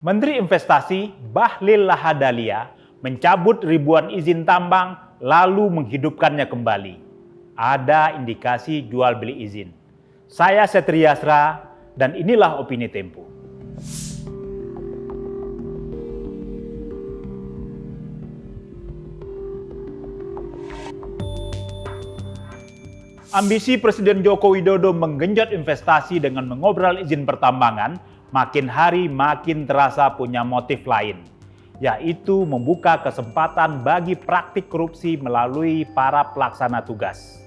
Menteri Investasi Bahlil Lahadalia mencabut ribuan izin tambang lalu menghidupkannya kembali. Ada indikasi jual beli izin. Saya Setria Asra dan inilah opini Tempo. Ambisi Presiden Joko Widodo menggenjot investasi dengan mengobrol izin pertambangan makin hari makin terasa punya motif lain, yaitu membuka kesempatan bagi praktik korupsi melalui para pelaksana tugas.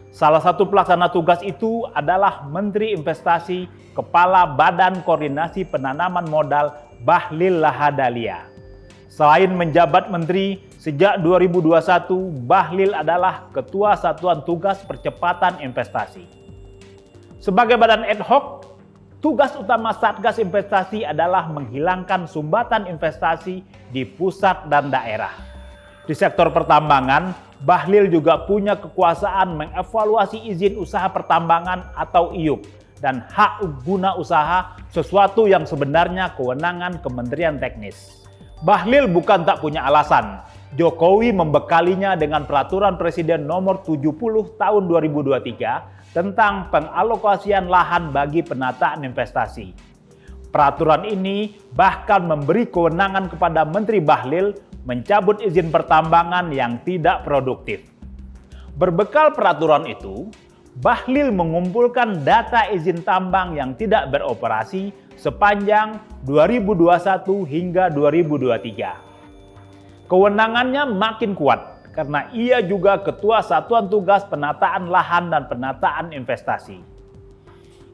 Salah satu pelaksana tugas itu adalah Menteri Investasi Kepala Badan Koordinasi Penanaman Modal Bahlil Lahadalia. Selain menjabat menteri, sejak 2021 Bahlil adalah Ketua Satuan Tugas Percepatan Investasi. Sebagai badan ad hoc, tugas utama Satgas Investasi adalah menghilangkan sumbatan investasi di pusat dan daerah. Di sektor pertambangan, Bahlil juga punya kekuasaan mengevaluasi izin usaha pertambangan atau IUP dan hak guna usaha, sesuatu yang sebenarnya kewenangan Kementerian Teknis. Bahlil bukan tak punya alasan. Jokowi membekalinya dengan Peraturan Presiden Nomor 70 Tahun 2023 tentang pengalokasian lahan bagi penataan investasi. Peraturan ini bahkan memberi kewenangan kepada Menteri Bahlil mencabut izin pertambangan yang tidak produktif. Berbekal peraturan itu, Bahlil mengumpulkan data izin tambang yang tidak beroperasi sepanjang 2021 hingga 2023. Kewenangannya makin kuat karena ia juga Ketua Satuan Tugas Penataan Lahan dan Penataan Investasi.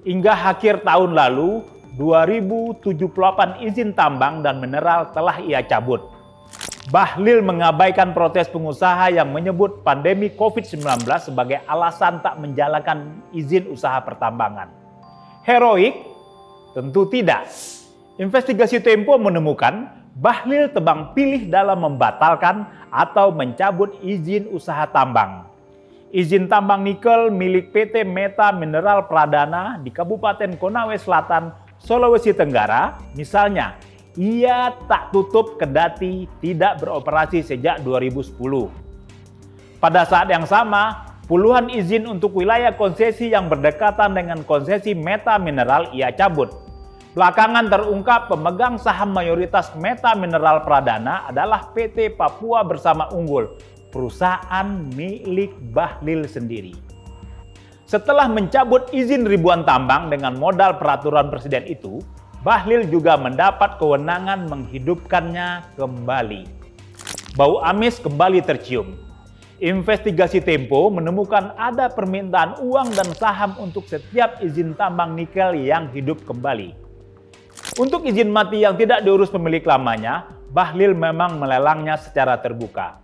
Hingga akhir tahun lalu, 2078 izin tambang dan mineral telah ia cabut. Bahlil mengabaikan protes pengusaha yang menyebut pandemi COVID-19 sebagai alasan tak menjalankan izin usaha pertambangan. Heroik? Tentu tidak. Investigasi Tempo menemukan Bahlil tebang pilih dalam membatalkan atau mencabut izin usaha tambang. Izin tambang nikel milik PT Meta Mineral Pradana di Kabupaten Konawe Selatan, Sulawesi Tenggara, misalnya, ia tak tutup kendati tidak beroperasi sejak 2010. Pada saat yang sama, puluhan izin untuk wilayah konsesi yang berdekatan dengan konsesi Meta Mineral ia cabut. Belakangan terungkap pemegang saham mayoritas Meta Mineral Pradana adalah PT Papua Bersama Unggul, perusahaan milik Bahlil sendiri. Setelah mencabut izin ribuan tambang dengan modal peraturan presiden itu, Bahlil juga mendapat kewenangan menghidupkannya kembali. Bau amis kembali tercium. Investigasi Tempo menemukan ada permintaan uang dan saham untuk setiap izin tambang nikel yang hidup kembali. Untuk izin mati yang tidak diurus pemilik lamanya, Bahlil memang melelangnya secara terbuka.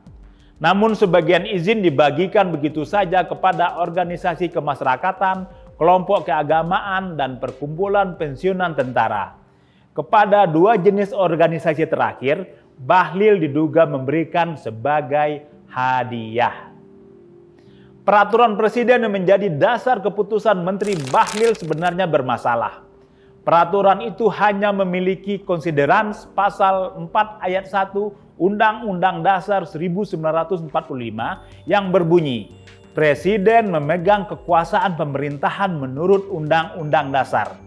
Namun sebagian izin dibagikan begitu saja kepada organisasi kemasyarakatan, kelompok keagamaan, dan perkumpulan pensiunan tentara. Kepada dua jenis organisasi terakhir, Bahlil diduga memberikan sebagai hadiah. Peraturan Presiden yang menjadi dasar keputusan Menteri Bahlil sebenarnya bermasalah. Peraturan itu hanya memiliki konsideran pasal 4 ayat 1 Undang-Undang Dasar 1945 yang berbunyi, Presiden memegang kekuasaan pemerintahan menurut Undang-Undang Dasar.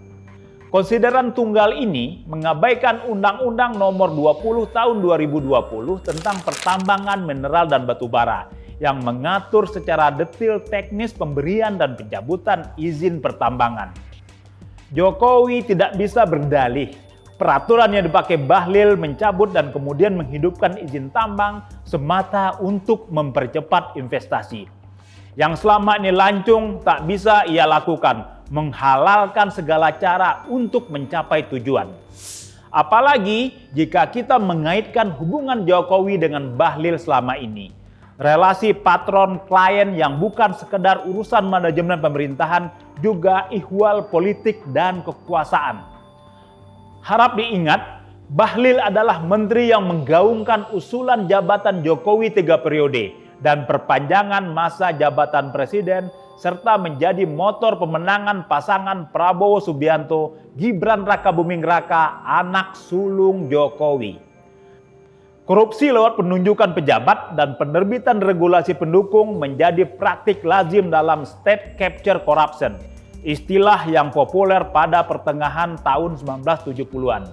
Konsideran tunggal ini mengabaikan Undang-Undang Nomor 20 Tahun 2020 tentang pertambangan mineral dan batubara yang mengatur secara detail teknis pemberian dan pencabutan izin pertambangan. Jokowi tidak bisa berdalih. Peraturan yang dipakai Bahlil mencabut dan kemudian menghidupkan izin tambang semata untuk mempercepat investasi. Yang selama ini lancung tak bisa ia lakukan, menghalalkan segala cara untuk mencapai tujuan. Apalagi jika kita mengaitkan hubungan Jokowi dengan Bahlil selama ini. Relasi patron-klien yang bukan sekedar urusan manajemen pemerintahan, juga ihwal politik dan kekuasaan. Harap diingat, Bahlil adalah menteri yang menggaungkan usulan jabatan Jokowi 3 periode dan perpanjangan masa jabatan presiden serta menjadi motor pemenangan pasangan Prabowo Subianto, Gibran Rakabuming Raka, anak sulung Jokowi. Korupsi lewat penunjukan pejabat dan penerbitan regulasi pendukung menjadi praktik lazim dalam state capture corruption, istilah yang populer pada pertengahan tahun 1970-an.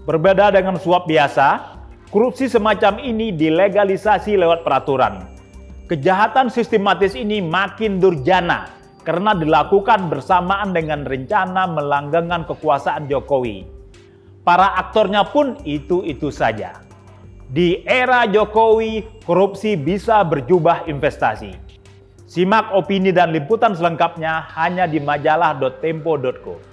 Berbeda dengan suap biasa, korupsi semacam ini dilegalisasi lewat peraturan. Kejahatan sistematis ini makin durjana karena dilakukan bersamaan dengan rencana melanggengkan kekuasaan Jokowi. Para aktornya pun itu-itu saja. Di era Jokowi, korupsi bisa berjubah investasi. Simak opini dan liputan selengkapnya hanya di majalah.tempo.co.